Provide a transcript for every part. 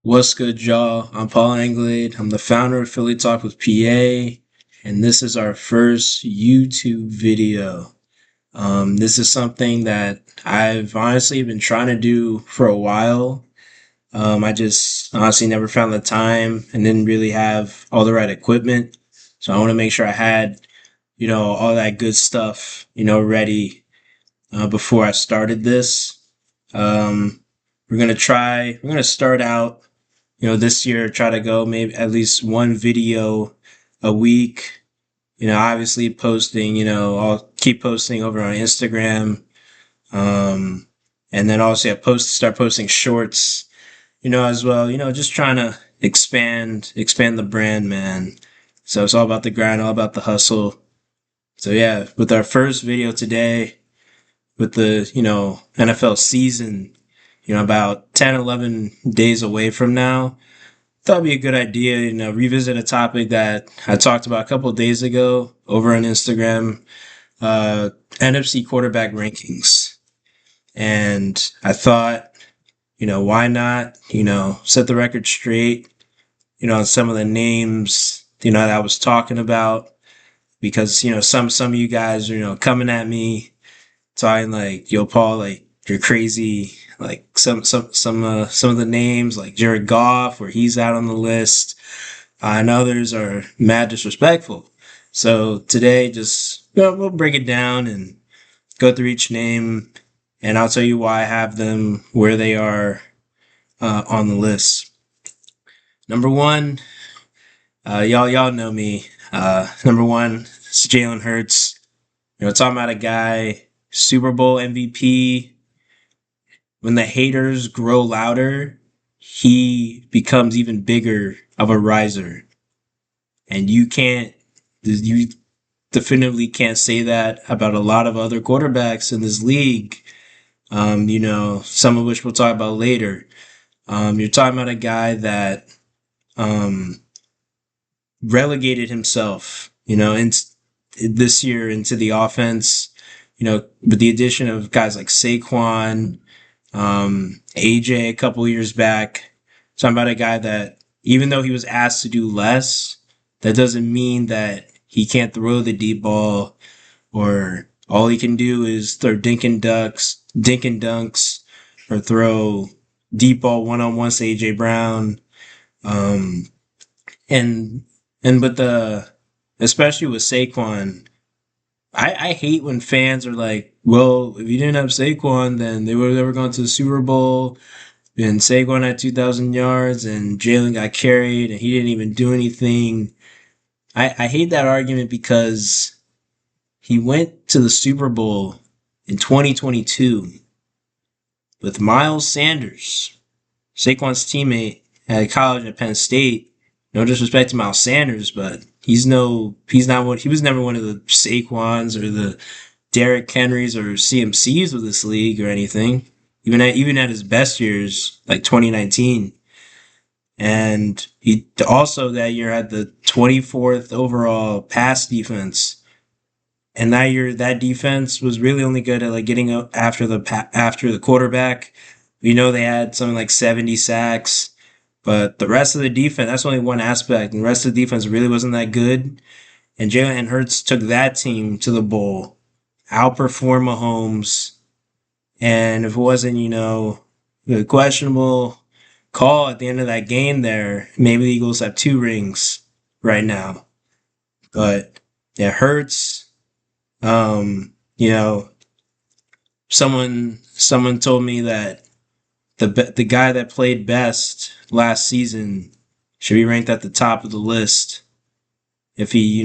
What's good, y'all? I'm Paul Anglade. I'm the founder of Philly Talk with PA, and this is our first YouTube video. This is something that I've honestly been trying to do for a while. I just honestly never found the time and didn't really have all the right equipment. So I want to make sure I had, all that good stuff, ready before I started this. Um, we're gonna start out this year, try to go maybe at least one video a week. Obviously posting, I'll keep posting over on Instagram. Um, and then also start posting shorts, as well, just trying to expand the brand, man. So it's all about the grind, all about the hustle. So yeah, with our first video today, with the, NFL season, about 10, 11 days away from now, thought it'd be a good idea, revisit a topic that I talked about a couple of days ago over on Instagram, NFC quarterback rankings. And I thought, why not, set the record straight, on some of the names, that I was talking about, because, some of you guys are, coming at me talking like, yo, Paul, like, you're crazy. Like some of the names, like Jared Goff, where he's out on the list, and others are mad disrespectful. So today, just we'll break it down and go through each name, and I'll tell you why I have them where they are on the list. Number one, y'all know me. Number one, it's Jalen Hurts. Talking about a guy, Super Bowl MVP. When the haters grow louder, he becomes even bigger of a riser. And you definitively can't say that about a lot of other quarterbacks in this league. Some of which we'll talk about later. You're talking about a guy that relegated himself, this year into the offense, with the addition of guys like Saquon, AJ a couple years back. Talking about a guy that, even though he was asked to do less, that doesn't mean that he can't throw the deep ball, or all he can do is throw dink and dunks, or throw deep ball one-on-one to AJ Brown. And especially with Saquon, I hate when fans are like, well, if you didn't have Saquon, then they would have never gone to the Super Bowl. And Saquon had 2,000 yards and Jalen got carried and he didn't even do anything. I hate that argument because he went to the Super Bowl in 2022 with Miles Sanders, Saquon's teammate at college at Penn State. No disrespect to Miles Sanders, but he was never one of the Saquons or the Derrick Henrys or CMCs of this league or anything. Even at his best years, like 2019. And he also that year had the 24th overall pass defense. And that year, that defense was really only good at like getting up after the quarterback. We know they had something like 70 sacks. But the rest of the defense, that's only one aspect. And the rest of the defense really wasn't that good. And Jalen Hurts took that team to the bowl, outperformed Mahomes. And if it wasn't, the questionable call at the end of that game there, maybe the Eagles have 2 rings right now. But it hurts. Someone told me that the guy that played best last season should be ranked at the top of the list. If he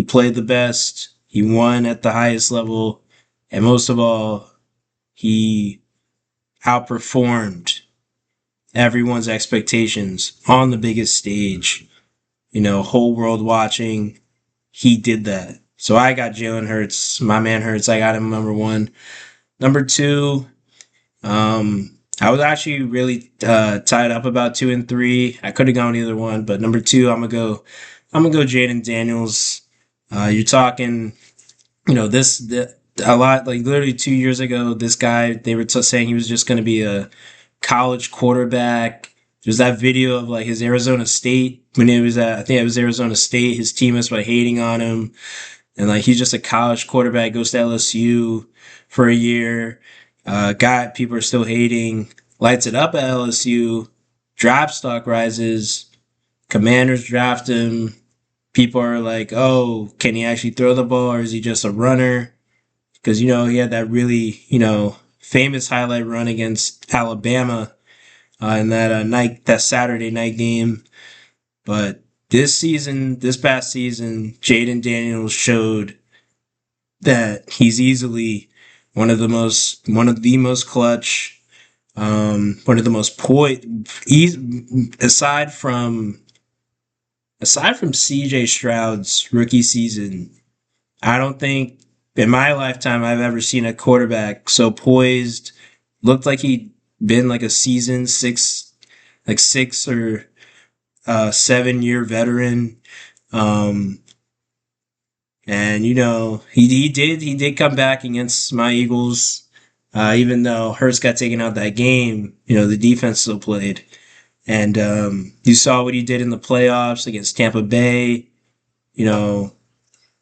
played the best, he won at the highest level, and most of all, he outperformed everyone's expectations on the biggest stage. Whole world watching. He did that. So I got Jalen Hurts, my man Hurts. I got him number 1. Number 2, I was actually really tied up about 2 and 3. I could have gone either one, but number 2, I'm gonna go Jaden Daniels. You're talking, a lot, like literally 2 years ago, this guy, they were saying he was just going to be a college quarterback, There's that video of like his Arizona State when it was at, I think it was Arizona State. His teammates were hating on him, and like he's just a college quarterback, goes to LSU for a year. People are still hating. Lights it up at LSU. Draft stock rises. Commanders draft him. People are like, oh, can he actually throw the ball or is he just a runner? Because, he had that really, famous highlight run against Alabama in that Saturday night game. But this past season, Jaden Daniels showed that he's easily one of the most clutch, one of the most poised, aside from CJ Stroud's rookie season. I don't think in my lifetime I've ever seen a quarterback so poised, looked like he'd been like a seasoned six or 7-year veteran. And he did come back against my Eagles. Even though Hurts got taken out that game, the defense still played. And you saw what he did in the playoffs against Tampa Bay.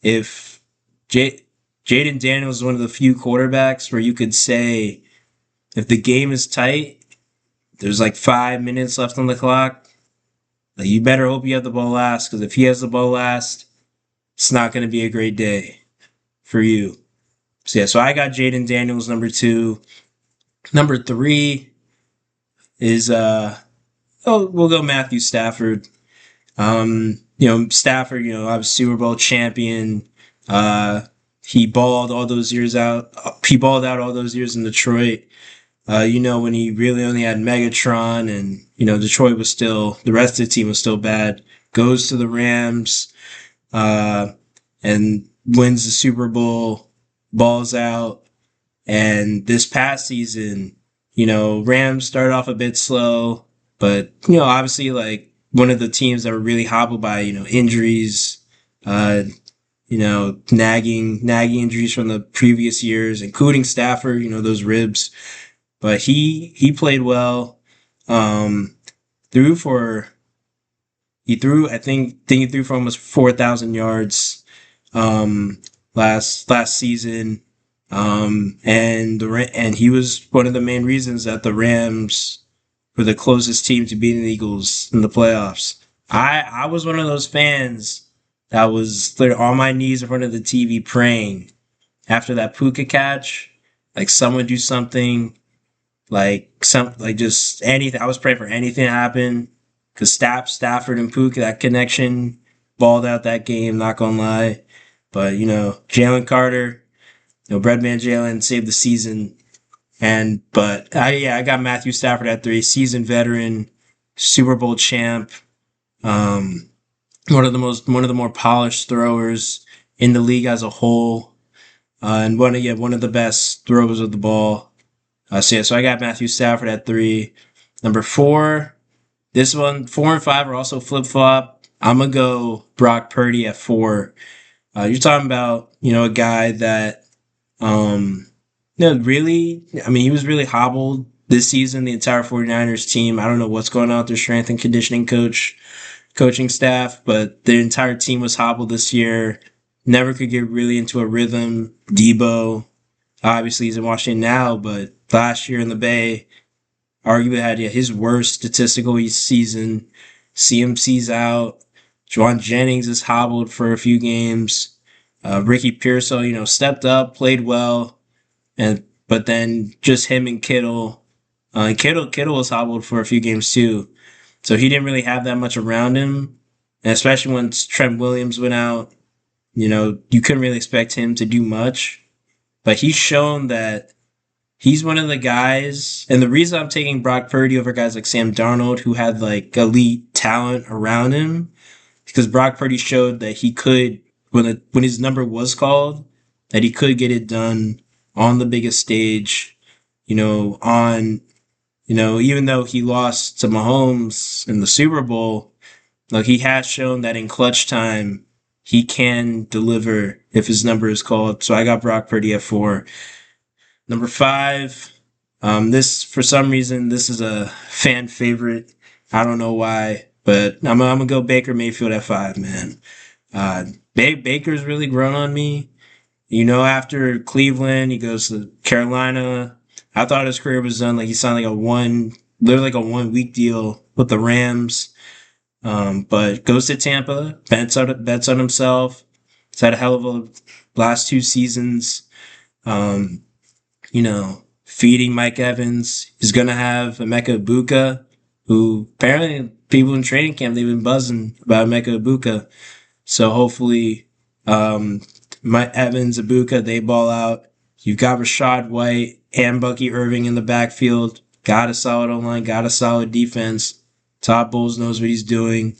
If Jaden Daniels is one of the few quarterbacks where you could say if the game is tight, there's like 5 minutes left on the clock, like you better hope you have the ball last, because if he has the ball last, it's not going to be a great day for you. So I got Jaden Daniels number 2. Number 3 is we'll go Matthew Stafford. Stafford, I was Super Bowl champion. He balled all those years out. He balled out all those years in Detroit. When he really only had Megatron and, Detroit was still, the rest of the team was still bad. Goes to the Rams, and wins the Super Bowl, balls out. And this past season, Rams started off a bit slow, but, obviously like one of the teams that were really hobbled by, injuries, nagging injuries from the previous years, including Stafford, those ribs. But he played well. He threw I think he threw for almost 4,000 yards last season. And he was one of the main reasons that the Rams were the closest team to beating the Eagles in the playoffs. I was one of those fans that was on my knees in front of the TV praying after that Puka catch, like someone do something, just anything. I was praying for anything to happen, because Stafford and Puka, that connection, balled out that game, not gonna lie. But, Jalen Carter, Breadman Jalen saved the season. I got Matthew Stafford at 3, seasoned veteran, Super Bowl champ, one of the more polished throwers in the league as a whole, and one of the best throwers of the ball. So I got Matthew Stafford at 3. Number 4, 4 and 5 are also flip flop. I'm gonna go Brock Purdy at 4. You're talking about a guy that he was really hobbled this season. The entire 49ers team. I don't know what's going on with their strength and conditioning coaching staff, but their entire team was hobbled this year. Never could get really into a rhythm. Debo, obviously he's in Washington now, but last year in the Bay, arguably had his worst statistical season. CMC's out. Juwan Jennings is hobbled for a few games. Ricky Pearsall, stepped up, played well, but then just him and Kittle. Kittle was hobbled for a few games too, so he didn't really have that much around him. And especially when Trent Williams went out, you couldn't really expect him to do much. But he's shown that he's one of the guys, and the reason I'm taking Brock Purdy over guys like Sam Darnold, who had like elite talent around him, because Brock Purdy showed that he could, when his number was called, that he could get it done on the biggest stage, even though he lost to Mahomes in the Super Bowl, like he has shown that in clutch time, he can deliver if his number is called. So I got Brock Purdy at 4. Number 5, for some reason, this is a fan favorite. I don't know why, but I'm gonna go Baker Mayfield at 5, man. Baker's really grown on me. After Cleveland, he goes to Carolina. I thought his career was done. Like he signed literally like a 1 week deal with the Rams. But goes to Tampa, bets on himself. He's had a hell of a last 2 seasons. Um, feeding Mike Evans. He's gonna have Emeka Ibuka, who apparently people in training camp they've been buzzing about Emeka Ibuka. So hopefully, my Evans, Ibuka, they ball out. You've got Rashad White and Bucky Irving in the backfield. Got a solid O-line, got a solid defense. Todd Bowles knows what he's doing.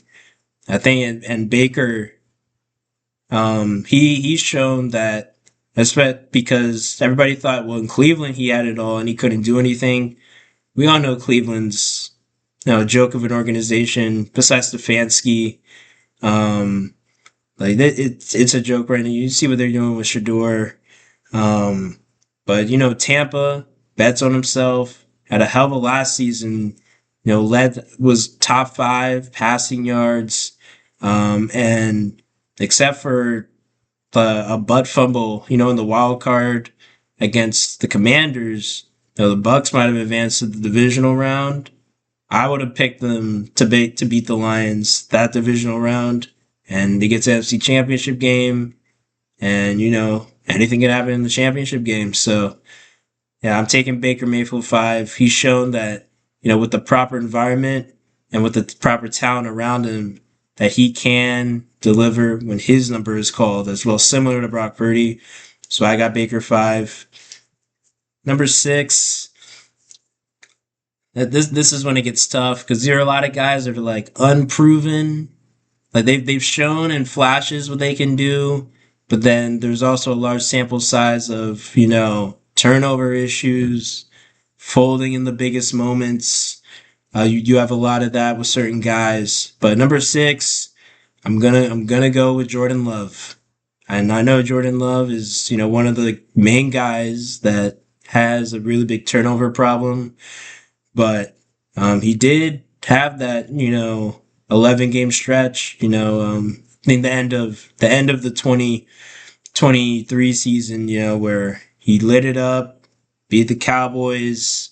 I think, and Baker, he's shown that, especially because everybody thought, well, in Cleveland he had it all and he couldn't do anything. We all know Cleveland's, a joke of an organization. Besides Stefanski, it's a joke right now. You see what they're doing with Shador. But Tampa bets on himself. Had a hell of a last season. Was top 5 passing yards. And except for a butt fumble, in the wild card against the Commanders, the Bucks might have advanced to the divisional round. I would have picked them to beat the Lions that divisional round, and they get to the NFC Championship game, and anything can happen in the championship game. So yeah, I'm taking Baker Mayfield 5. He's shown that with the proper environment and with the proper talent around him, that he can deliver when his number is called, as well, similar to Brock Purdy. So I got Baker 5. Number 6. This is when it gets tough because there are a lot of guys that are like unproven. Like they've shown in flashes what they can do, but then there's also a large sample size of turnover issues, folding in the biggest moments. You have a lot of that with certain guys. But number 6, I'm gonna go with Jordan Love, and I know Jordan Love is one of the main guys that has a really big turnover problem, but he did have that 11-game stretch. I think the end of the 2023 season, where he lit it up, beat the Cowboys.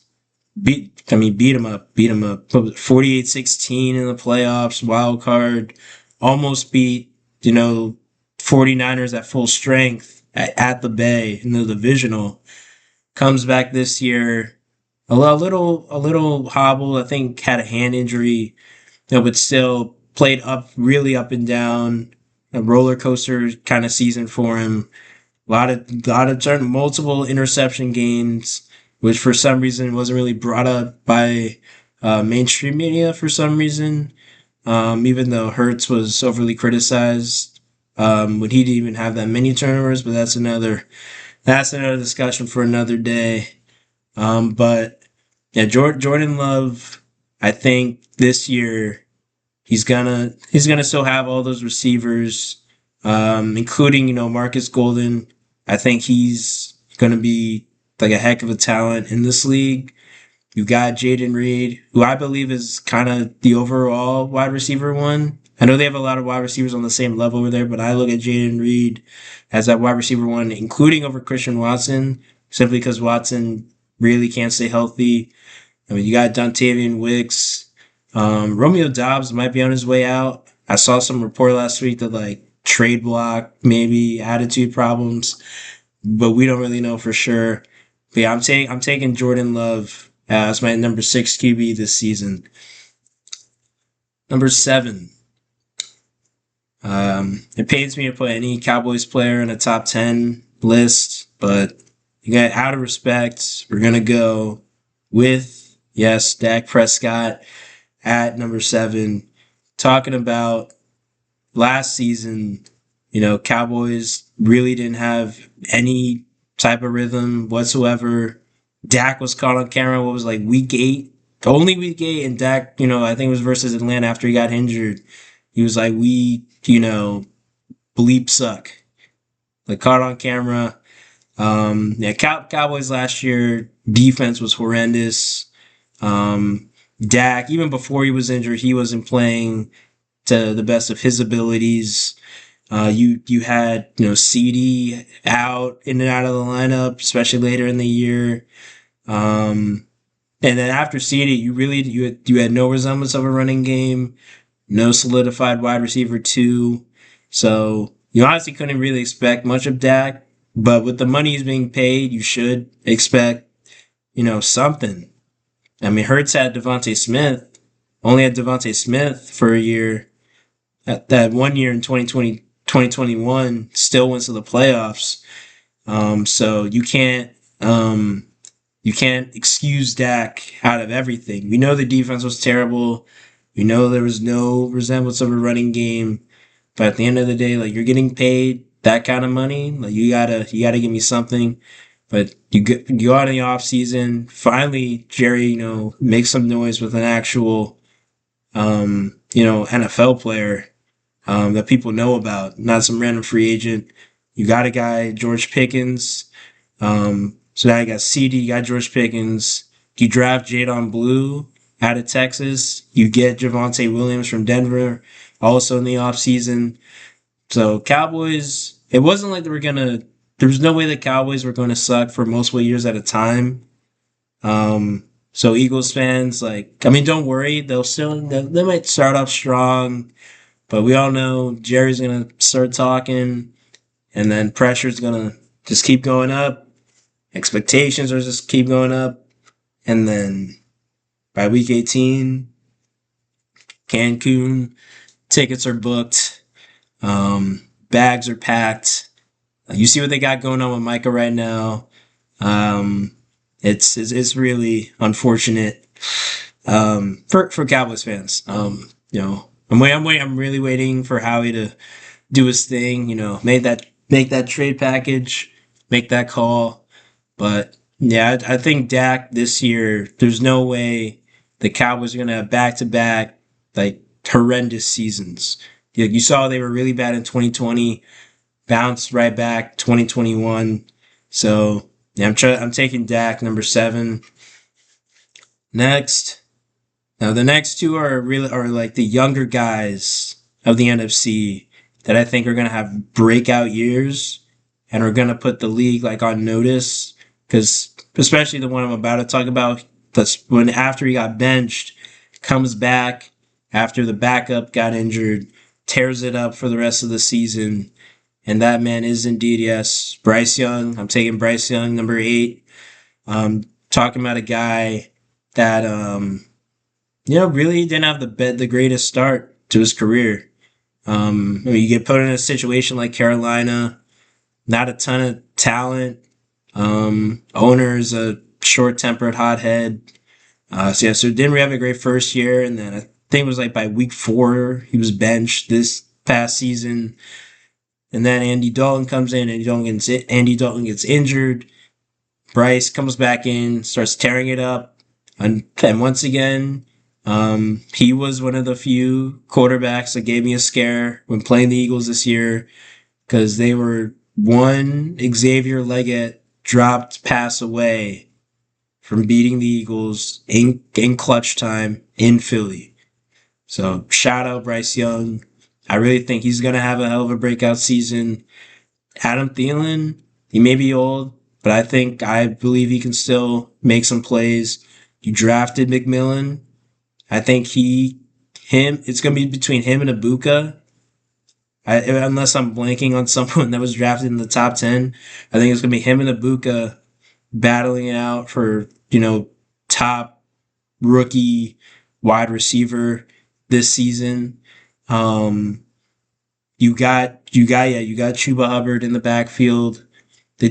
Beat him up. 48-16 in the playoffs, wild card. Almost beat, 49ers at full strength at the Bay in the divisional. Comes back this year, a little hobbled. I think had a hand injury, but still played really up and down. A roller coaster kind of season for him. A lot of multiple interception games, which for some reason wasn't really brought up by mainstream media for some reason. Even though Hurts was overly criticized when he didn't even have that many turnovers, but that's another discussion for another day. But yeah, Jordan Love, I think this year he's gonna still have all those receivers, including Marcus Golden. I think he's gonna be like a heck of a talent in this league. You got Jaden Reed, who I believe is kind of the overall wide receiver one. I know they have a lot of wide receivers on the same level over there, but I look at Jaden Reed as that wide receiver one, including over Christian Watson, simply because Watson really can't stay healthy. I mean, you got Dontavian Wicks. Romeo Doubs might be on his way out. I saw some report last week that trade block, maybe attitude problems, but we don't really know for sure. But yeah, I'm taking Jordan Love as my number 6 QB this season. Number 7. It pains me to put any Cowboys player in a top 10 list, but out of respect, we're gonna go with Dak Prescott at number 7. Talking about last season, Cowboys really didn't have any type of rhythm whatsoever. Dak was caught on camera, week 8? Only week 8, and Dak, I think it was versus Atlanta after he got injured. He was like, we, bleep suck. Caught on camera. Cowboys last year, defense was horrendous. Dak, even before he was injured, he wasn't playing to the best of his abilities. You had CD out in and out of the lineup, especially later in the year. Um, and then after CD, you had no resemblance of a running game, no solidified wide receiver two. So you honestly couldn't really expect much of Dak. But with the money he's being paid, you should expect something. I mean, Hurts had Devontae Smith, only had Devontae Smith for a year. That 1 year in 2020, 2021, still went to the playoffs. So you can't excuse Dak out of everything. We know the defense was terrible. We know there was no resemblance of a running game. But at the end of the day, like, you're getting paid that kind of money. Like, you gotta give me something. But you go out in the off season. Finally, Jerry, makes some noise with an actual NFL player that people know about, not some random free agent. You got a guy, George Pickens. So now you got CD, you got George Pickens. You draft Jadon Blue out of Texas. You get Javonte Williams from Denver, also in the offseason. So Cowboys, it wasn't like there was no way the Cowboys were going to suck for multiple years at a time. So Eagles fans, don't worry, they might start off strong, but we all know Jerry's gonna start talking, and then pressure's gonna just keep going up. Expectations are just keep going up, and then by week 18, Cancun tickets are booked, bags are packed. You see what they got going on with Micah right now. It's really unfortunate for Cowboys fans. I'm really waiting for Howie to do his thing. Make that trade package, make that call. But yeah, I think Dak this year, there's no way the Cowboys are gonna have back to back horrendous seasons. You saw they were really bad in 2020, bounced right back 2021. So yeah, I'm taking Dak number 7. Next, now the next two are like the younger guys of the NFC that I think are gonna have breakout years and are gonna put the league on notice. Because especially the one I'm about to talk about, that's when after he got benched, comes back after the backup got injured, tears it up for the rest of the season. And that man is indeed, yes, Bryce Young. I'm taking Bryce Young, number 8. Talking about a guy that, really didn't have the greatest start to his career. You get put in a situation like Carolina, not a ton of talent. Owner's a short-tempered hothead. So didn't really have a great first year, and then I think it was by week 4 he was benched this past season. And then Andy Dalton comes in, and Andy Dalton gets injured. Bryce comes back in, starts tearing it up, and once again, he was one of the few quarterbacks that gave me a scare when playing the Eagles this year, because they were one Xavier Leggett dropped pass away from beating the Eagles in clutch time in Philly. So shout out Bryce Young. I really think he's going to have a hell of a breakout season. Adam Thielen, he may be old, but I believe he can still make some plays. You drafted McMillan. I think it's going to be between him and Ibuka. Unless I'm blanking on someone that was drafted in the top 10, I think it's going to be him and Ibuka battling it out for, top rookie wide receiver this season. You got Chuba Hubbard in the backfield. The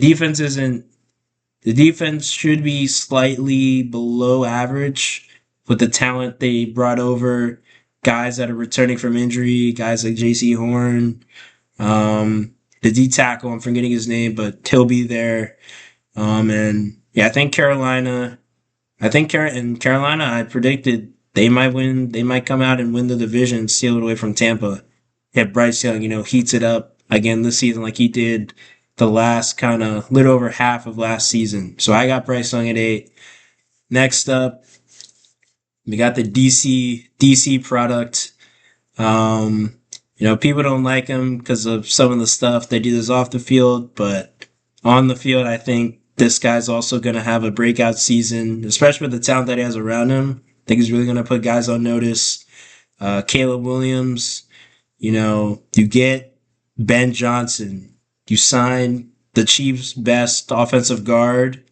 defense should be slightly below average with the talent they brought over. Guys that are returning from injury, guys like J.C. Horn, the D tackle, I'm forgetting his name, but he'll be there. And yeah, I think Carolina, I predicted they might win. They might come out and win the division, steal it away from Tampa. Yeah, Bryce Young, heats it up again this season like he did the last kind of little over half of last season. So I got Bryce Young at 8. Next up, We got the DC product. Um, people don't like him because of some of the stuff they do this off the field, but on the field, I think this guy's also going to have a breakout season, especially with the talent that he has around him. I think he's really going to put guys on notice. Caleb Williams, you get Ben Johnson. You sign the Chiefs' best offensive guard,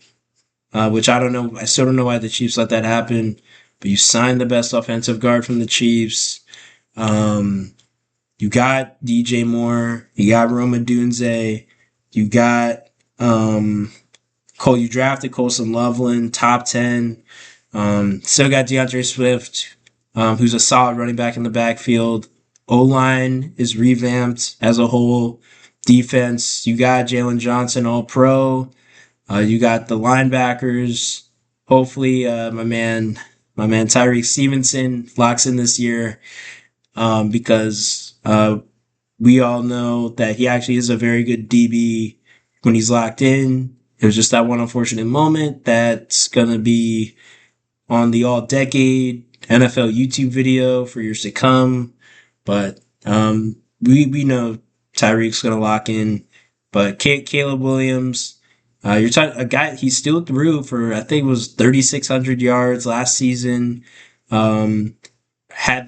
which I don't know. I still don't know why the Chiefs let that happen, but you signed the best offensive guard from the Chiefs. Um, you got DJ Moore. You got Roma Dunze. You got Cole. You drafted Colson Loveland, top 10. Still got DeAndre Swift, who's a solid running back in the backfield. O-line is revamped as a whole. Defense, you got Jalen Johnson, all pro. You got the linebackers. Hopefully, my man Tyreek Stevenson locks in this year, because we all know that he actually is a very good DB when he's locked in. It was just that one unfortunate moment that's gonna be on the all-decade NFL YouTube video for years to come. But we know Tyreek's gonna lock in. But Caleb Williams, you're talking a guy. He still threw for, I think it was 3,600 yards last season. Had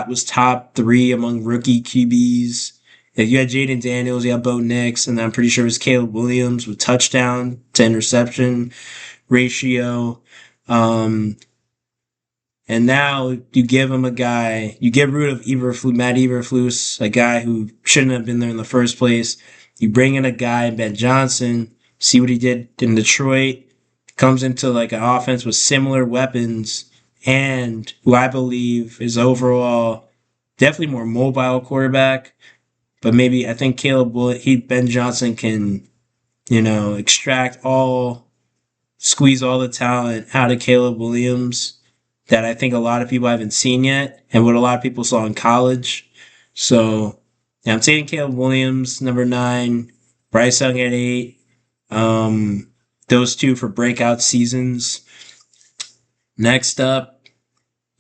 was top 3 among rookie QBs. You had Jaden Daniels, you had Bo Nix, and I'm pretty sure it was Caleb Williams with touchdown to interception ratio. And now you give him a guy, you get rid of Matt Eberflus, a guy who shouldn't have been there in the first place. You bring in a guy, Ben Johnson, see what he did in Detroit, comes into an offense with similar weapons, and who I believe is overall definitely more mobile quarterback. But maybe I think Ben Johnson can, squeeze all the talent out of Caleb Williams that I think a lot of people haven't seen yet, and what a lot of people saw in college. So yeah, I'm taking Caleb Williams, number 9, Bryce Young at 8. Those two for breakout seasons. Next up,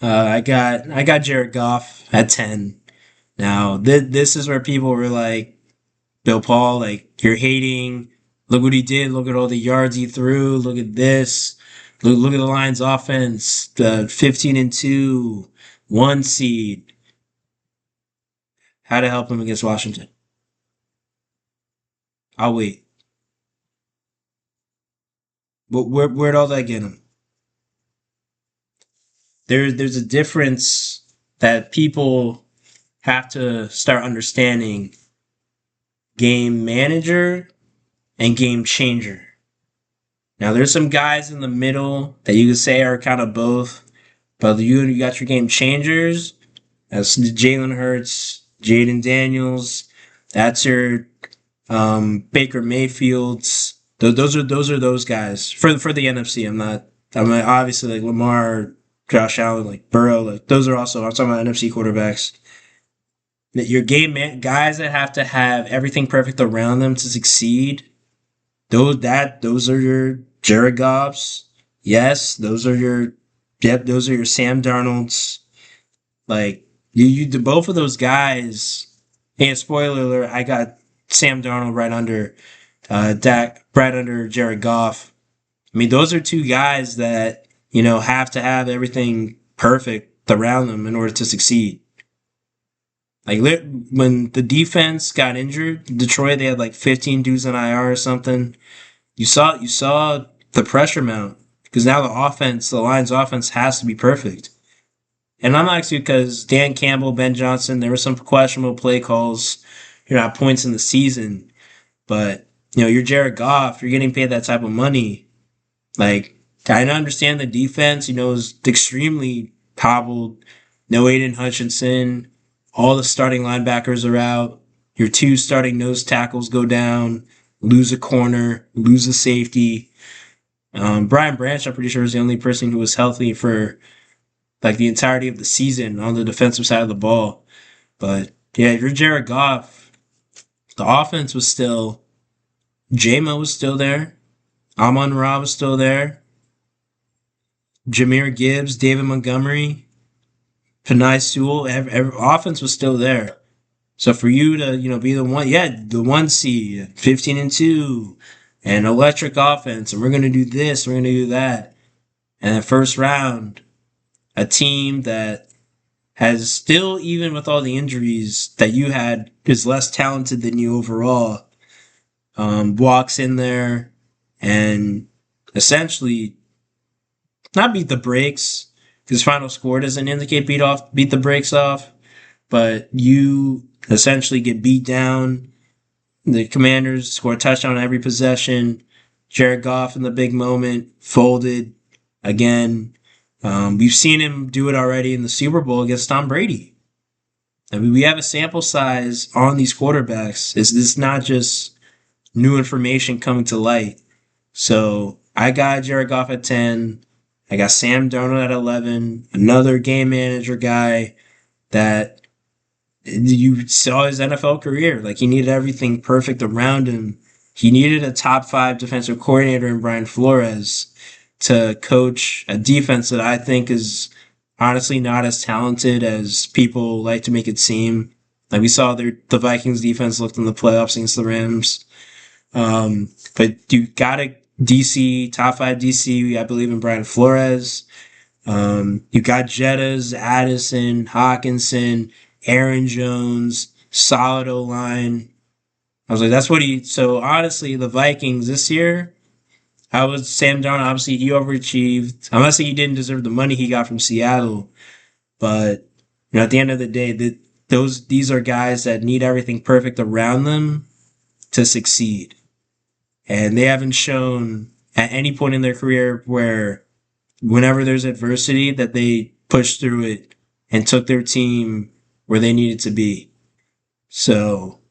I got Jared Goff at 10. Now this is where people were like, Bill Paul, you're hating. Look what he did. Look at all the yards he threw. Look at this. Look at the Lions offense, the 15-2, 1 seed. How to help him against Washington? I'll wait. But where'd all that get him? There's a difference that people have to start understanding: game manager and game changer. Now, there's some guys in the middle that you could say are kind of both, but you got your game changers. That's Jalen Hurts, Jaden Daniels. That's your Baker Mayfields. Those are those guys for the NFC. I'm obviously Lamar, Josh Allen, Burrow. Those are also, I'm talking about NFC quarterbacks. Your guys that have to have everything perfect around them to succeed. Those are your Jared Goffs. Yes, those are your Sam Darnolds. You both of those guys. And spoiler alert, I got Sam Darnold right under right under Jared Goff. I mean, those are two guys that have to have everything perfect around them in order to succeed. When the defense got injured, Detroit, they had 15 dudes on IR or something. You saw the pressure mount, because now the Lions offense has to be perfect. And I'm actually, because Dan Campbell, Ben Johnson, there were some questionable play calls, at points in the season. But, you're Jared Goff, you're getting paid that type of money. I understand the defense, is extremely hobbled. No Aiden Hutchinson. All the starting linebackers are out. Your 2 starting nose tackles go down. Lose a corner. Lose a safety. Brian Branch, I'm pretty sure, is the only person who was healthy for the entirety of the season on the defensive side of the ball. But yeah, if you're Jared Goff, the offense was still, J-Mo was still there. Amon-Ra was still there. Jahmyr Gibbs, David Montgomery, Panay Sewell, every offense was still there. So for you to, be the one, the one seed, 15-2, and electric offense, and we're gonna do this, we're gonna do that, and then first round, a team that has still, even with all the injuries that you had, is less talented than you overall, walks in there and essentially not beat the brakes because final score doesn't indicate beat the brakes off, but you essentially get beat down. The Commanders score a touchdown on every possession. Jared Goff in the big moment folded again. We've seen him do it already in the Super Bowl against Tom Brady. I mean, we have a sample size on these quarterbacks. It's not just new information coming to light. So I got Jared Goff at 10. I got Sam Darnold at 11. Another game manager guy that you saw his NFL career. Like, he needed everything perfect around him. He needed a top 5 defensive coordinator in Brian Flores to coach a defense that I think is honestly not as talented as people like to make it seem. Like, we saw the Vikings defense looked in the playoffs against the Rams. But you got a DC, top 5 DC, I believe in Brian Flores. You got Jettas, Addison, Hawkinson, Aaron Jones, solid O-line. I was like, that's what so honestly, the Vikings this year, I was Sam Darnold, obviously he overachieved. I'm not saying he didn't deserve the money he got from Seattle, but at the end of the day, these are guys that need everything perfect around them to succeed. And they haven't shown at any point in their career where whenever there's adversity that they pushed through it and took their team where they needed to be. So,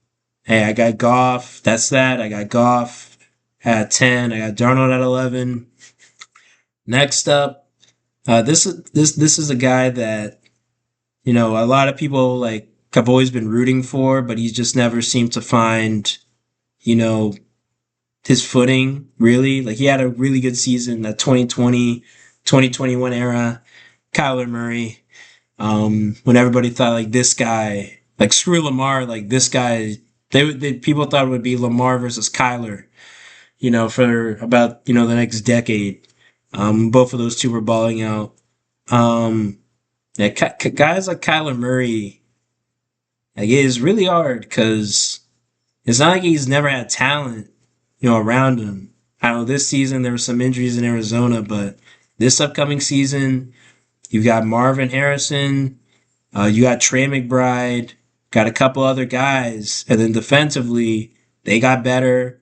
hey, I got Goff. That's that. I got Goff at 10. I got Darnold at 11. Next up, this is a guy that, a lot of people like have always been rooting for, but he's just never seemed to find, his footing, really. Like, he had a really good season, that 2020, 2021 era. Kyler Murray. When everybody thought, like, this guy, like, screw Lamar, like, this guy, people thought it would be Lamar versus Kyler, for about, the next decade. Both of those two were balling out. Yeah, guys like Kyler Murray, like, it is really hard because it's not like he's never had talent, around him. I know this season there were some injuries in Arizona, but this upcoming season, you've got Marvin Harrison, you got Trey McBride, got a couple other guys, and then defensively, they got better.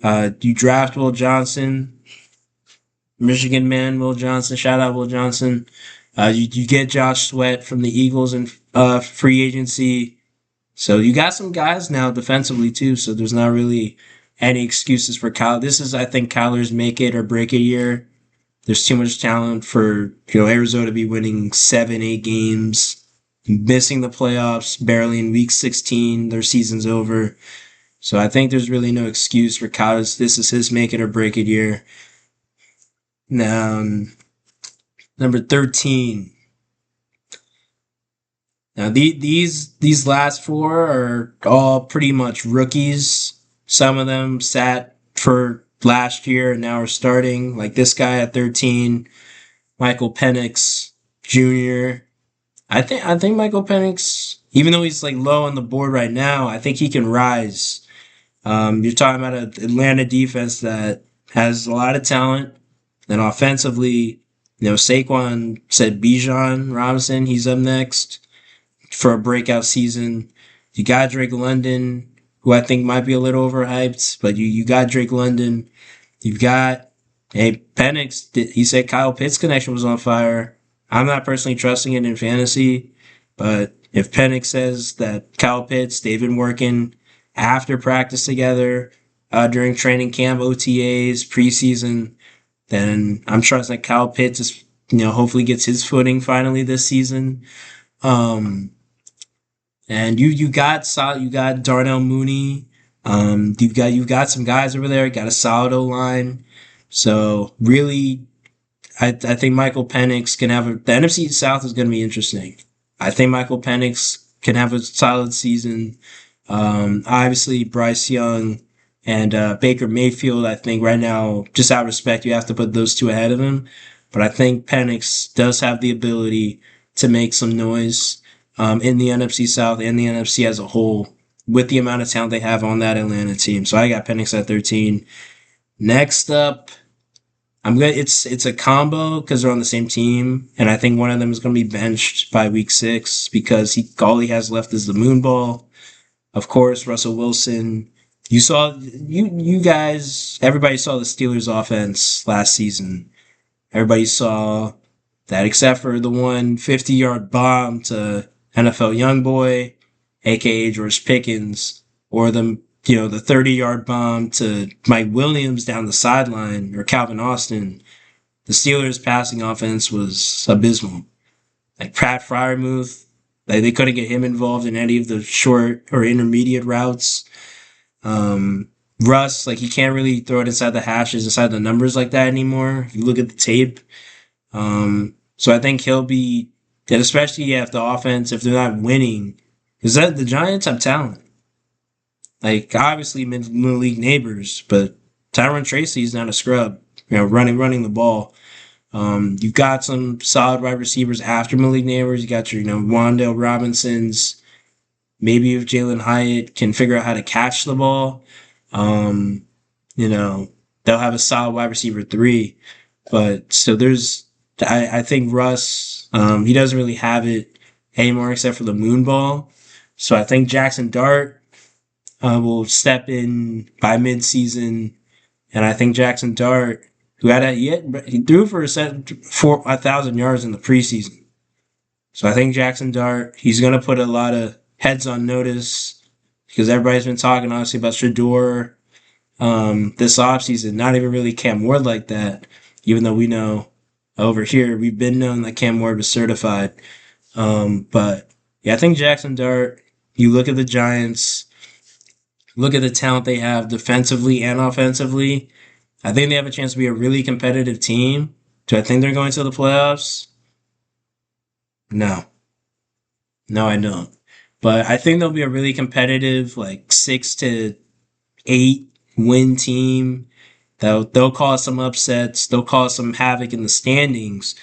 You draft Will Johnson, Michigan man Will Johnson, shout out Will Johnson. You get Josh Sweat from the Eagles in free agency. So you got some guys now defensively too, so there's not really any excuses for Kyler. This is, I think, Kyler's make it or break it year. There's too much talent for Arizona to be winning 7-8 games, missing the playoffs barely in week 16. Their season's over. So I think there's really no excuse for Kyler. This is his make it or break it year. Now, number 13. Now these last 4 are all pretty much rookies. Some of them sat for last year and now are starting. Like this guy at 13, Michael Penix Jr. I think Michael Penix, even though he's like low on the board right now, I think he can rise. You're talking about an Atlanta defense that has a lot of talent, and offensively, Saquon said Bijan Robinson, he's up next for a breakout season. You got Drake London, who I think might be a little overhyped, but you got Drake London. You've got, Penix, he said Kyle Pitts' connection was on fire. I'm not personally trusting it in fantasy, but if Penix says that Kyle Pitts, they've been working after practice together during training camp, OTAs, preseason, then I'm trusting that Kyle Pitts is, hopefully gets his footing finally this season. And you got Darnell Mooney. You've got some guys over there. Got a solid O line. So really, I think Michael Penix can have the NFC South is going to be interesting. I think Michael Penix can have a solid season. Obviously, Bryce Young and Baker Mayfield, I think right now, just out of respect, you have to put those two ahead of him. But I think Penix does have the ability to make some noise in the NFC South and the NFC as a whole with the amount of talent they have on that Atlanta team. So I got Penix at 13. Next up, I'm gonna. It's a combo because they're on the same team, and I think one of them is gonna be benched by week 6 because all he has left is the moon ball. Of course, Russell Wilson. You guys, everybody saw the Steelers offense last season. Everybody saw that except for the one 50-yard bomb to NFL youngboy, aka George Pickens, or the 30-yard bomb to Mike Williams down the sideline or Calvin Austin. The Steelers' passing offense was abysmal. Like Pat Fryermuth, they couldn't get him involved in any of the short or intermediate routes. Russ, like he can't really throw it inside the hashes, inside the numbers like that anymore. If you look at the tape. So I think he'll be, and especially if the offense, if they're not winning, because the Giants have talent. Like obviously league neighbors, but Tyron Tracy's not a scrub. Running the ball. You've got some solid wide receivers after Malik Neighbors. You got your, Wan'Dale Robinsons. Maybe if Jalen Hyatt can figure out how to catch the ball, they'll have a solid wide receiver 3. But so I think Russ, he doesn't really have it anymore except for the moon ball. So I think Jackson Dart will step in by midseason, and I think Jackson Dart, who he threw for 1,000 yards in the preseason. So I think Jackson Dart, he's going to put a lot of heads on notice because everybody's been talking obviously about Shador this offseason. Not even really Cam Ward like that, even though we know over here we've been known that Cam Ward was certified. But yeah, I think Jackson Dart, you look at the Giants, look at the talent they have defensively and offensively. I think they have a chance to be a really competitive team. Do I think they're going to the playoffs? No. No, I don't. But I think they'll be a really competitive, like 6 to 8 win team. They'll cause some upsets. They'll cause some havoc in the standings.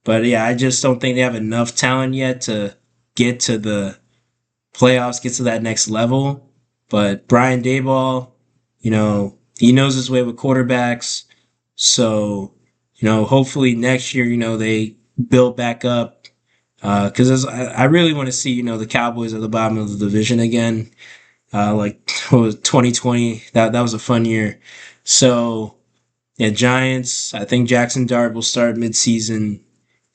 But yeah, I just don't think they have enough talent yet to get to the playoffs, get to that next level. But Brian Daboll, he knows his way with quarterbacks. So, hopefully next year, they build back up. Because I really want to see, the Cowboys at the bottom of the division again. Like, what was 2020? That was a fun year. So, yeah, Giants, I think Jackson Dart will start midseason,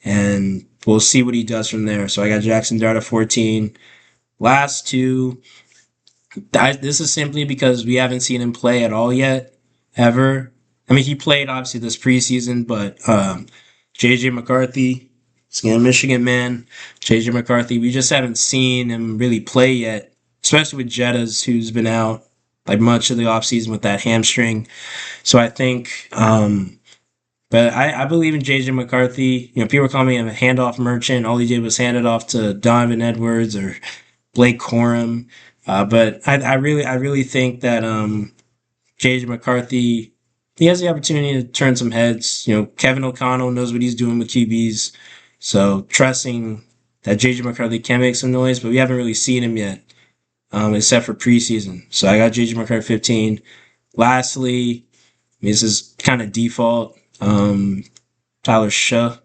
and we'll see what he does from there. So I got Jackson Dart at 14. Last two, this is simply because we haven't seen him play at all yet, ever. I mean, he played, obviously, this preseason, but J.J. McCarthy, Michigan man, J.J. McCarthy, we just haven't seen him really play yet, especially with Jettas, who's been out like much of the offseason with that hamstring. So I think, but I believe in J.J. McCarthy. People call me a handoff merchant. All he did was hand it off to Donovan Edwards or Blake Corum. But I really think that J.J. McCarthy, he has the opportunity to turn some heads. Kevin O'Connell knows what he's doing with QBs. So trusting that J.J. McCarthy can make some noise, but we haven't really seen him yet, except for preseason. So I got J.J. McCarthy 15. Lastly, this is kind of default, Tyler Shaw.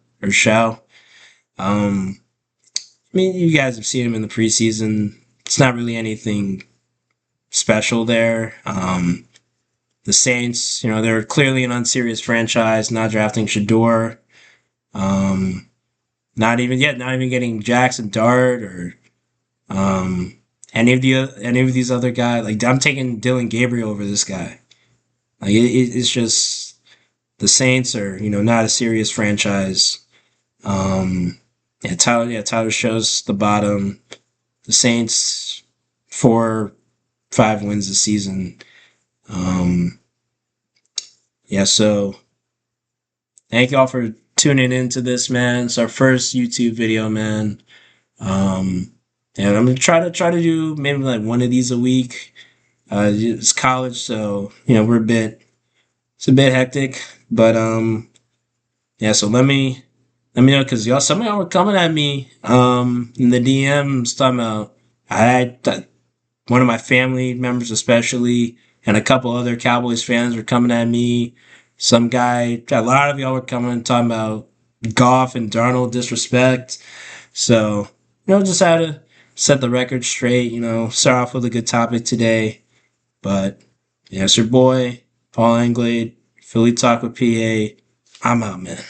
You guys have seen him in the preseason. It's not really anything special there. The Saints, they're clearly an unserious franchise, not drafting Shador. Not even getting Jackson Dart or any of these other guys. Like I'm taking Dylan Gabriel over this guy. Like it's just the Saints are not a serious franchise. Tyler shows the bottom. The Saints 4-5 wins this season. So thank y'all for tuning into this, man. It's our first YouTube video, man. And I'm gonna try to do maybe like one of these a week. It's college, so it's a bit hectic, but yeah. So let me know because some of y'all were coming at me in the DMs talking about one of my family members especially, and a couple other Cowboys fans were coming at me. Some guy, a lot of y'all were coming talking about Goff and Darnold disrespect. So, just had to set the record straight, start off with a good topic today. But, yeah, it's your boy, Paul Anglade, Philly Talk with PA. I'm out, man.